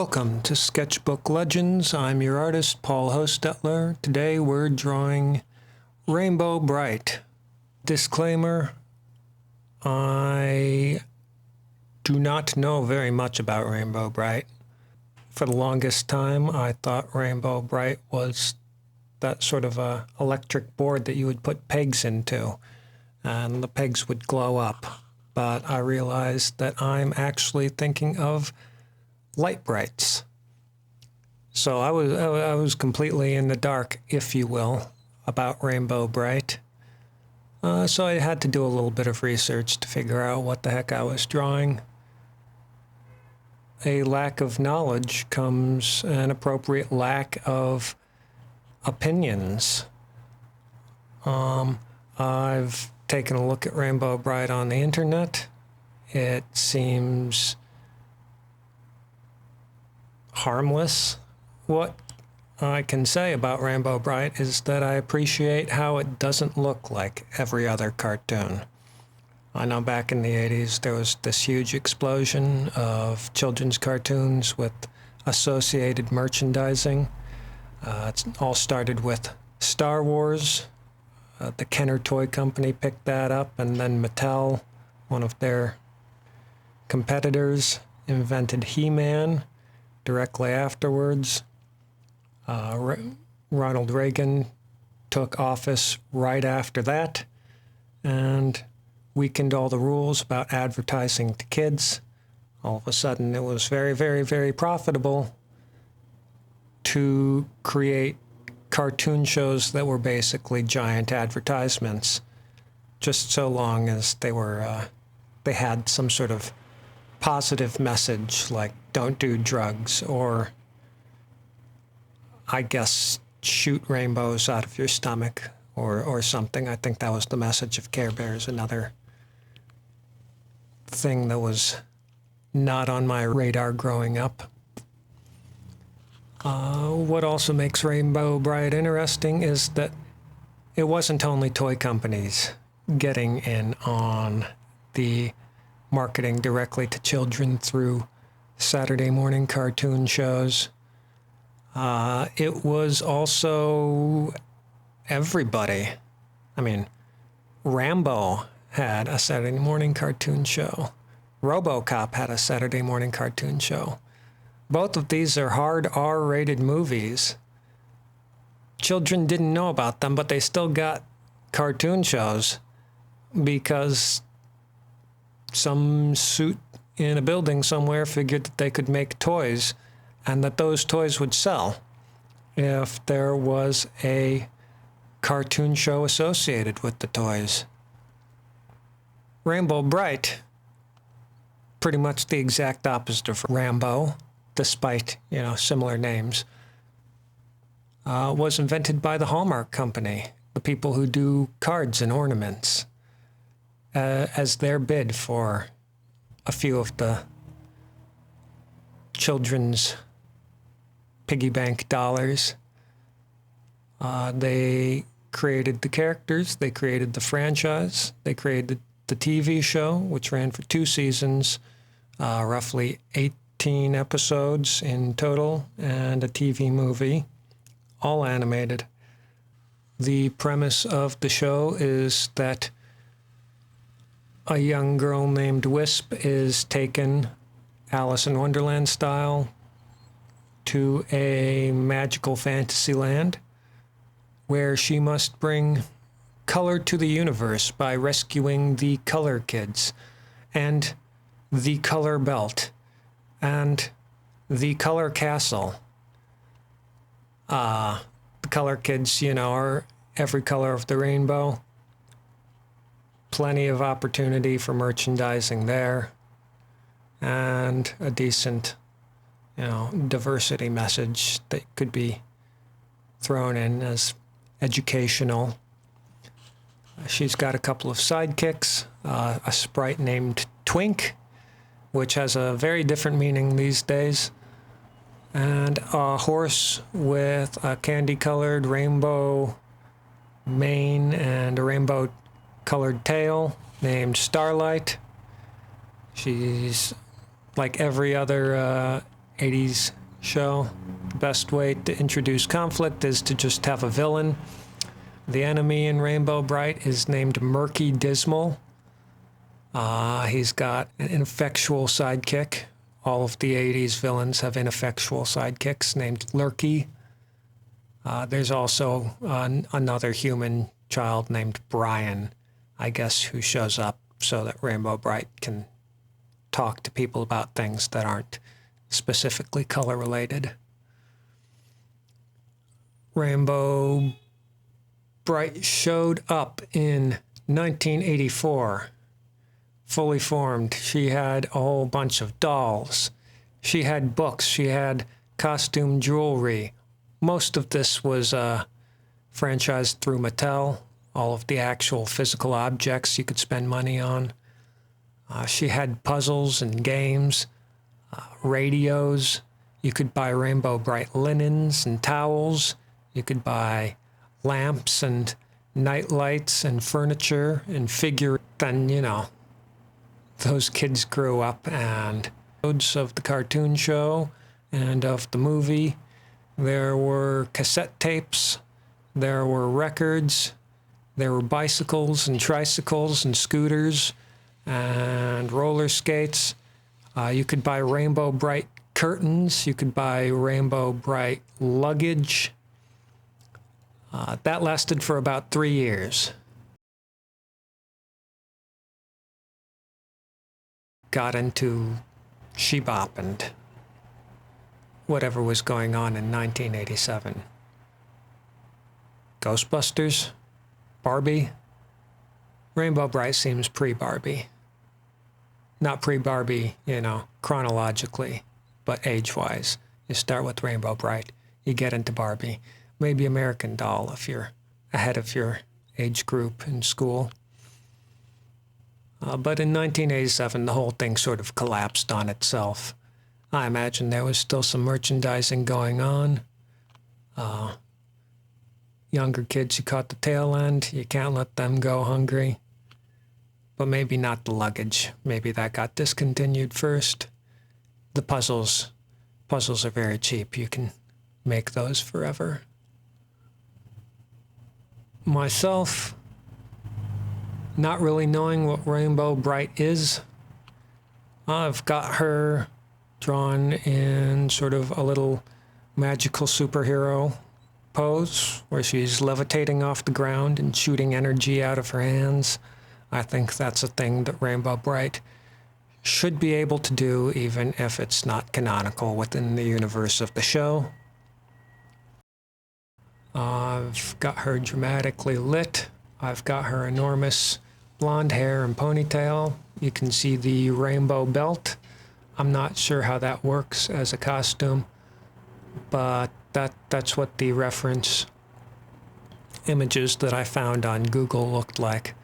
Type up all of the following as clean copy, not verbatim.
Welcome to Sketchbook Legends. I'm your artist, Paul Hostetler. Today we're drawing Rainbow Brite. Disclaimer, I do not know very much about Rainbow Brite. For the longest time, I thought Rainbow Brite was that sort of a electric board that you would put pegs into, and the pegs would glow up. But I realized that I'm actually thinking of light brights. So I was completely in the dark, if you will, about Rainbow Brite. So I had to do a little bit of research to figure out what the heck I was drawing. A lack of knowledge comes an appropriate lack of opinions. I've taken a look at Rainbow Brite on the internet. It seems harmless. What I can say about Rainbow Brite is that I appreciate how it doesn't look like every other cartoon. I know back in the 80s there was this huge explosion of children's cartoons with associated merchandising. It all started with Star Wars. The Kenner Toy Company picked that up, and then Mattel, one of their competitors, invented He-Man directly afterwards. Ronald Reagan took office right after that and weakened all the rules about advertising to kids. All of a sudden, it was very, very, very profitable to create cartoon shows that were basically giant advertisements, just so long as they had some sort of positive message, like don't do drugs, or I guess shoot rainbows out of your stomach, or something. I think that was the message of Care Bears, another thing that was not on my radar growing up. What also makes Rainbow Brite interesting is that it wasn't only toy companies getting in on the marketing directly to children through Saturday morning cartoon shows. It was also everybody. I mean, Rambo had a Saturday morning cartoon show. RoboCop had a Saturday morning cartoon show. Both of these are hard R-rated movies. Children didn't know about them, but they still got cartoon shows because some suit in a building somewhere figured that they could make toys and that those toys would sell if there was a cartoon show associated with the toys. Rainbow Brite, pretty much the exact opposite of Rambo, despite, similar names, was invented by the Hallmark company, the people who do cards and ornaments, as their bid for a few of the children's piggy bank dollars. They created the characters, they created the franchise, they created the TV show, which ran for 2 seasons, roughly 18 episodes in total, and a TV movie, all animated. The premise of the show is that a young girl named Wisp is taken, Alice in Wonderland style, to a magical fantasy land where she must bring color to the universe by rescuing the Color Kids and the Color Belt and the Color Castle. The Color Kids, are every color of the rainbow. Plenty of opportunity for merchandising there, and a decent, diversity message that could be thrown in as educational. She's got a couple of sidekicks, a sprite named Twink, which has a very different meaning these days, and a horse with a candy-colored rainbow mane and a rainbow-colored tail named Starlight. She's like every other 80s show. The best way to introduce conflict is to just have a villain. The enemy in Rainbow Brite is named Murky Dismal. He's got an ineffectual sidekick. All of the 80s villains have ineffectual sidekicks named Lurky. There's also another human child named Brian, I guess, who shows up so that Rainbow Brite can talk to people about things that aren't specifically color related. Rainbow Brite showed up in 1984, fully formed. She had a whole bunch of dolls. She had books. She had costume jewelry. Most of this was franchised through Mattel. All of the actual physical objects you could spend money on. She had puzzles and games, radios. You could buy Rainbow Brite linens and towels. You could buy lamps and night lights and furniture and figure. Then, you know, those kids grew up, and of the cartoon show and of the movie. There were cassette tapes, there were records, there were bicycles and tricycles and scooters and roller skates. You could buy Rainbow Brite curtains, you could buy Rainbow Brite luggage. That lasted for about 3 years. Got into Shebop and whatever was going on in 1987. Ghostbusters? Barbie? Rainbow Brite seems pre-Barbie. Not pre-Barbie, you know, chronologically, but age-wise. You start with Rainbow Brite, you get into Barbie. Maybe American Doll if you're ahead of your age group in school. But in 1987, the whole thing sort of collapsed on itself. I imagine there was still some merchandising going on. Younger kids who caught the tail end, you can't let them go hungry. But maybe not the luggage. Maybe that got discontinued first. The puzzles are very cheap. You can make those forever. Myself, not really knowing what Rainbow Brite is, I've got her drawn in sort of a little magical superhero pose where she's levitating off the ground and shooting energy out of her hands. I think that's a thing that Rainbow Brite should be able to do, even if it's not canonical within the universe of the show. I've got her dramatically lit. I've got her enormous blonde hair and ponytail. You can see the rainbow belt. I'm not sure how that works as a costume, but that's what the reference images that I found on Google looked like.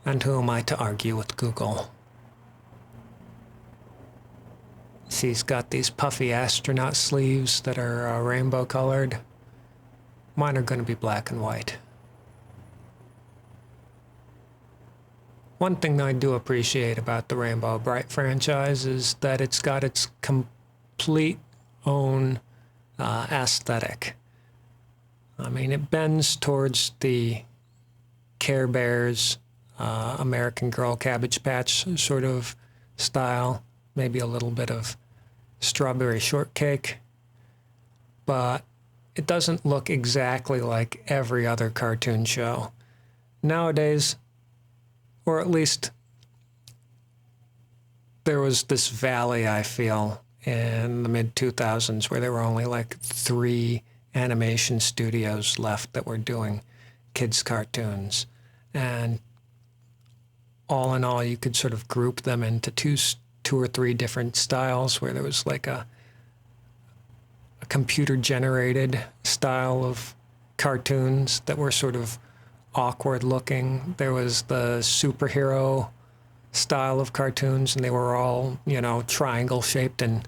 And who am I to argue with Google? She's got these puffy astronaut sleeves that are rainbow colored. Mine are going to be black and white. One thing I do appreciate about the Rainbow Brite franchise is that it's got its complete own aesthetic. I mean, it bends towards the Care Bears, American Girl Cabbage Patch sort of style, maybe a little bit of strawberry shortcake, but it doesn't look exactly like every other cartoon show. Nowadays, or at least there was this valley, I feel, in the mid-2000s where there were only like 3 animation studios left that were doing kids' cartoons. And all in all, you could sort of group them into two or three different styles, where there was like a computer-generated style of cartoons that were sort of awkward looking. There was the superhero style of cartoons, and they were all, you know, triangle shaped and,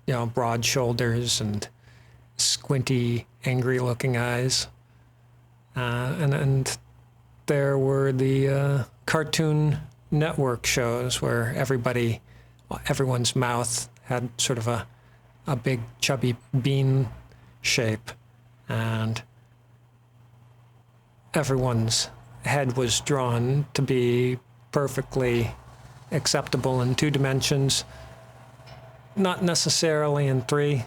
you know, broad shoulders and squinty, angry looking eyes. And there were the Cartoon Network shows where everyone's mouth had sort of a a big chubby bean shape, and everyone's head was drawn to be perfectly acceptable in 2 dimensions, not necessarily in 3.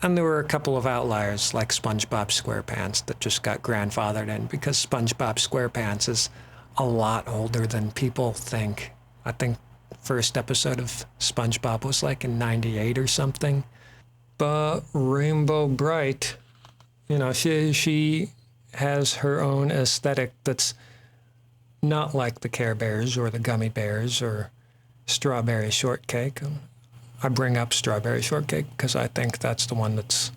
And there were a couple of outliers like SpongeBob SquarePants that just got grandfathered in because SpongeBob SquarePants is a lot older than people think. I think first episode of SpongeBob was like in 98 or something. But Rainbow Brite, you know, she has her own aesthetic that's not like the Care Bears or the Gummy Bears or Strawberry Shortcake. I bring up Strawberry Shortcake because I think that's the one that's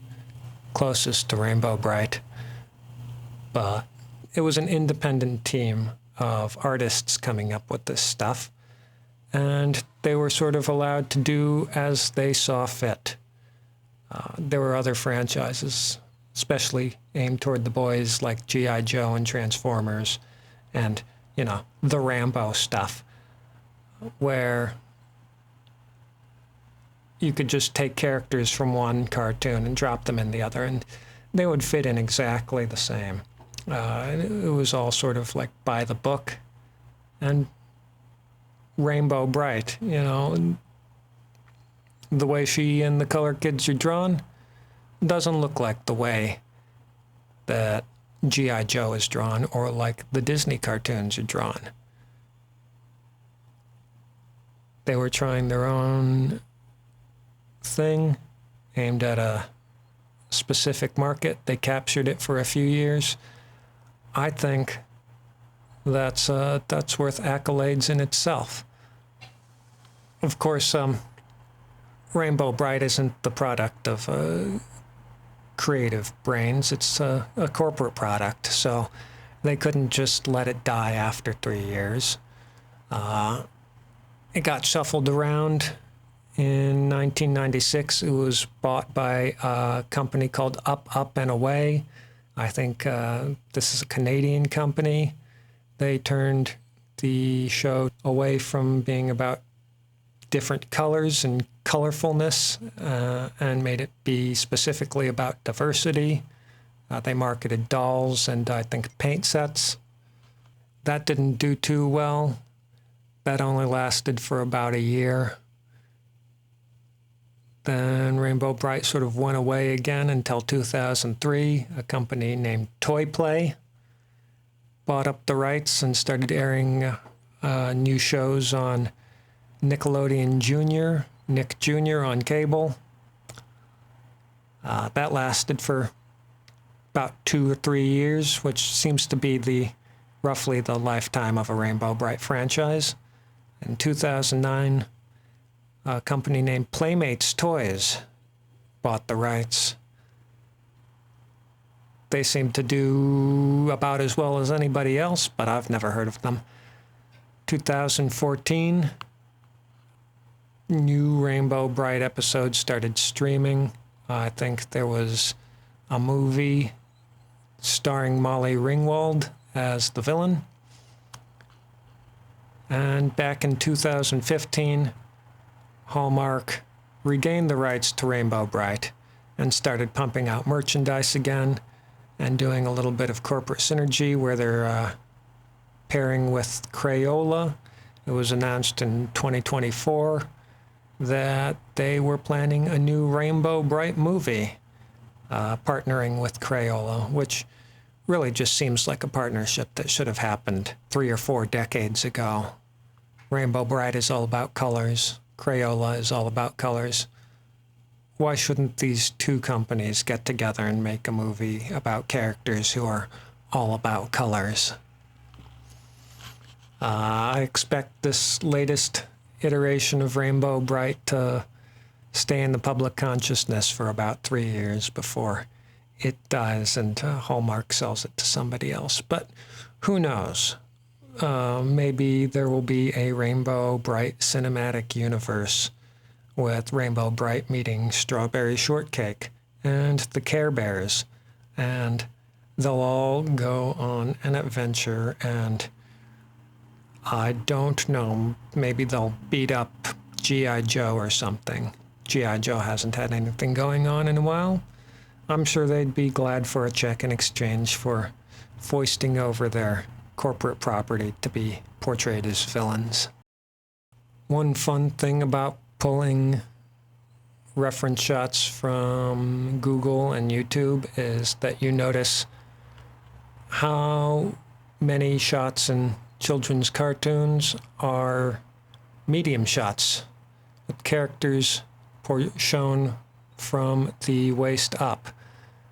closest to Rainbow Brite. But it was an independent team of artists coming up with this stuff, and they were sort of allowed to do as they saw fit. There were other franchises, especially aimed toward the boys, like G.I. Joe and Transformers and, you know, the Rambo stuff, where you could just take characters from one cartoon and drop them in the other, and they would fit in exactly the same. It was all sort of like by the book. And Rainbow Brite, you know, the way she and the color kids are drawn doesn't look like the way that G.I. Joe is drawn or like the Disney cartoons are drawn. They were trying their own thing aimed at a specific market. They captured it for a few years. I think that's worth accolades in itself. Of course, Rainbow Brite isn't the product of creative brains. It's a corporate product, so they couldn't just let it die after 3 years. It got shuffled around. In 1996, it was bought by a company called Up, Up and Away. I think this is a Canadian company. They turned the show away from being about different colors and colorfulness and made it be specifically about diversity. They marketed dolls and I think paint sets. That didn't do too well. That only lasted for about a year. Then Rainbow Brite sort of went away again until 2003. A company named Toy Play bought up the rights and started airing new shows on Nickelodeon Jr., Nick Jr. on cable. That lasted for about 2 or 3 years, which seems to be roughly the lifetime of a Rainbow Brite franchise. In 2009, a company named Playmates Toys bought the rights. They seem to do about as well as anybody else, but I've never heard of them. 2014, new Rainbow Brite episodes started streaming. I think there was a movie starring Molly Ringwald as the villain. And back in 2015, Hallmark regained the rights to Rainbow Brite and started pumping out merchandise again and doing a little bit of corporate synergy where they're pairing with Crayola. It was announced in 2024 that they were planning a new Rainbow Brite movie, partnering with Crayola, which really just seems like a partnership that should have happened 3 or 4 decades ago. Rainbow Brite is all about colors. Crayola is all about colors. Why shouldn't these two companies get together and make a movie about characters who are all about colors? I expect this latest iteration of Rainbow Brite to stay in the public consciousness for about 3 years before it dies and Hallmark sells it to somebody else. But who knows? Maybe there will be a Rainbow Brite cinematic universe with Rainbow Brite meeting Strawberry Shortcake and the Care Bears, and they'll all go on an adventure, and I don't know, maybe they'll beat up G.I. Joe or something. G.I. Joe hasn't had anything going on in a while. I'm sure they'd be glad for a check in exchange for foisting over their corporate property to be portrayed as villains. One fun thing about pulling reference shots from Google and YouTube is that you notice how many shots in children's cartoons are medium shots with characters shown from the waist up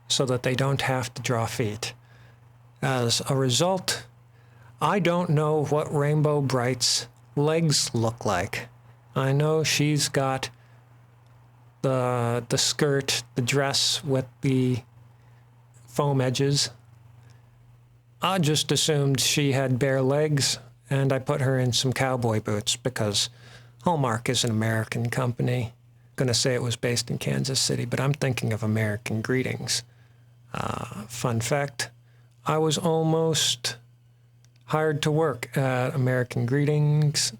so that they don't have to draw feet. As a result, I don't know what Rainbow Brite's legs look like. I know she's got the skirt, the dress with the foam edges. I just assumed she had bare legs, and I put her in some cowboy boots because Hallmark is an American company. Going to say it was based in Kansas City, but I'm thinking of American Greetings. Fun fact, I was almost hired to work at American Greetings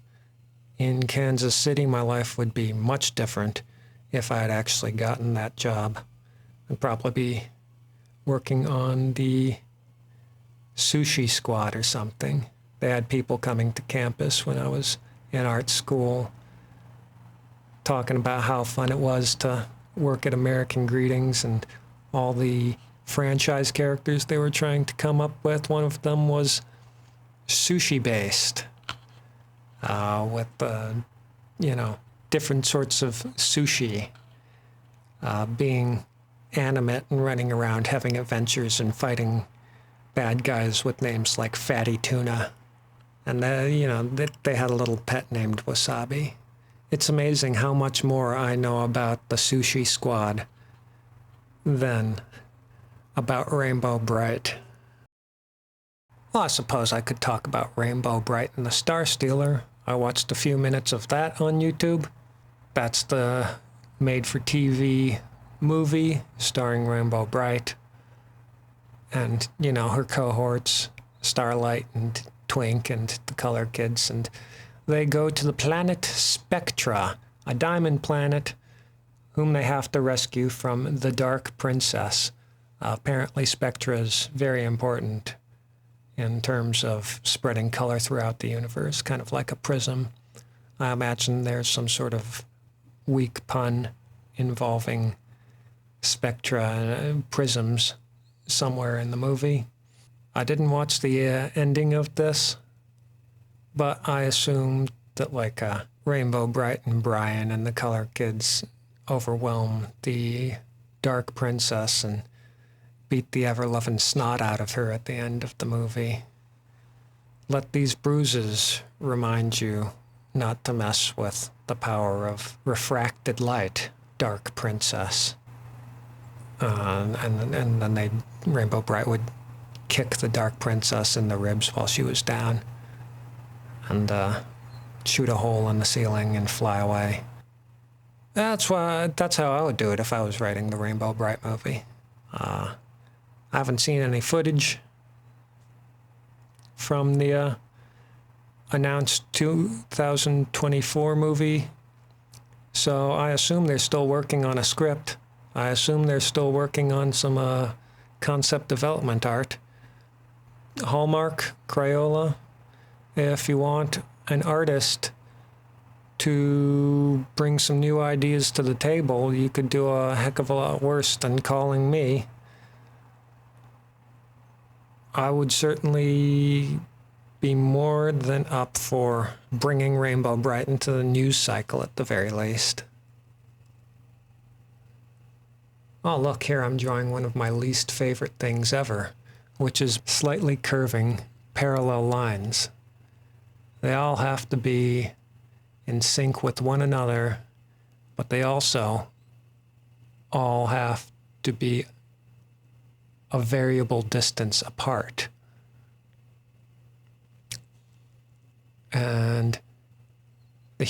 in Kansas City. My life would be much different if I had actually gotten that job. I'd probably be working on the sushi squad or something. They had people coming to campus when I was in art school talking about how fun it was to work at American Greetings and all the franchise characters they were trying to come up with. One of them was sushi based, with different sorts of sushi, being animate and running around having adventures and fighting bad guys with names like Fatty Tuna. And they had a little pet named Wasabi. It's amazing how much more I know about the Sushi Squad than about Rainbow Brite. Well, I suppose I could talk about Rainbow Brite and the Star Stealer. I watched a few minutes of that on YouTube. That's the made-for-TV movie starring Rainbow Brite and, her cohorts, Starlight and Twink and the Color Kids, and they go to the planet Spectra, a diamond planet, whom they have to rescue from the Dark Princess. Apparently Spectra is very important in terms of spreading color throughout the universe, kind of like a prism. I imagine there's some sort of weak pun involving spectra and prisms somewhere in the movie. I didn't watch the ending of this, but I assumed that Rainbow Brite and Brian and the Color Kids overwhelm the Dark Princess and beat the ever-loving snot out of her at the end of the movie. Let these bruises remind you not to mess with the power of refracted light, Dark Princess. And then Rainbow Brite would kick the Dark Princess in the ribs while she was down and shoot a hole in the ceiling and fly away. That's how I would do it if I was writing the Rainbow Brite movie. I haven't seen any footage from the announced 2024 movie, so I assume they're still working on a script. I assume they're still working on some concept development art. Hallmark, Crayola, if you want an artist to bring some new ideas to the table, you could do a heck of a lot worse than calling me. I would certainly be more than up for bringing Rainbow Brite into the news cycle at the very least. Oh, look, here I'm drawing one of my least favorite things ever, which is slightly curving parallel lines. They all have to be in sync with one another, but they also all have to be a variable distance apart. And the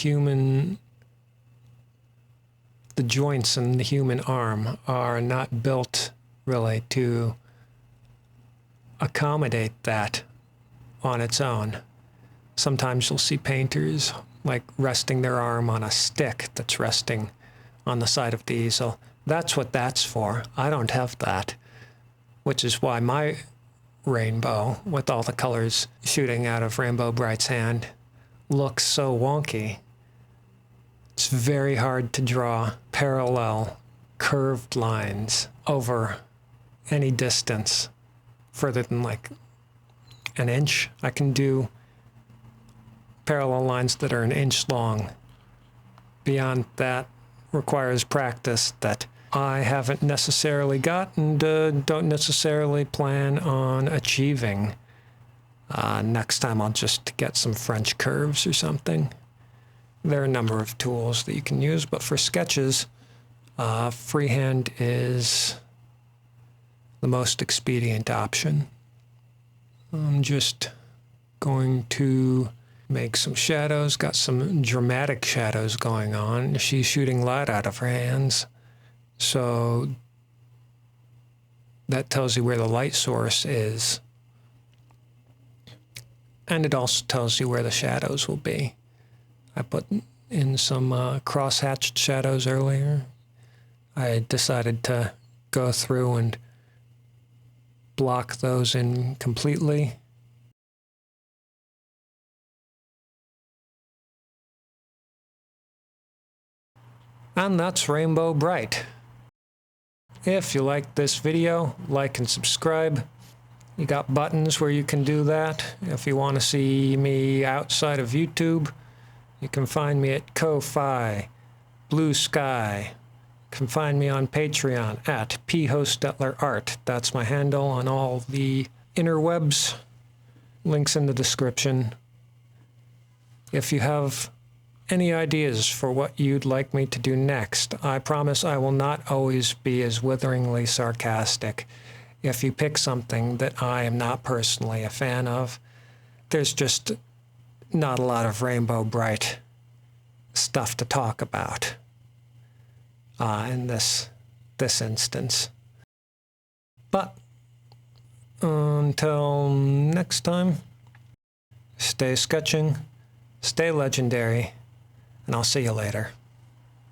joints in the human arm are not built really to accommodate that on its own. Sometimes you'll see painters like resting their arm on a stick that's resting on the side of the easel. That's what that's for. I don't have that, which is why my rainbow, with all the colors shooting out of Rainbow Brite's hand, looks so wonky. It's very hard to draw parallel, curved lines over any distance further than like an inch. I can do parallel lines that are an inch long. Beyond that requires practice that I haven't necessarily got and don't necessarily plan on achieving. Next time I'll just get some French curves or something. There are a number of tools that you can use, but for sketches, freehand is the most expedient option. I'm just going to make some shadows, got some dramatic shadows going on. She's shooting light out of her hands, so that tells you where the light source is. And it also tells you where the shadows will be. I put in some cross-hatched shadows earlier. I decided to go through and block those in completely. And that's Rainbow Brite. If you like this video, like and subscribe. You got buttons where you can do that. If you want to see me outside of YouTube, you can find me at Ko-Fi, Blue Sky. You can find me on Patreon at phostetlerart. That's my handle on all the interwebs. Links in the description. If you have any ideas for what you'd like me to do next, I promise I will not always be as witheringly sarcastic. If you pick something that I am not personally a fan of, there's just not a lot of Rainbow Brite stuff to talk about in this instance. But until next time, stay sketching, stay legendary, and I'll see you later.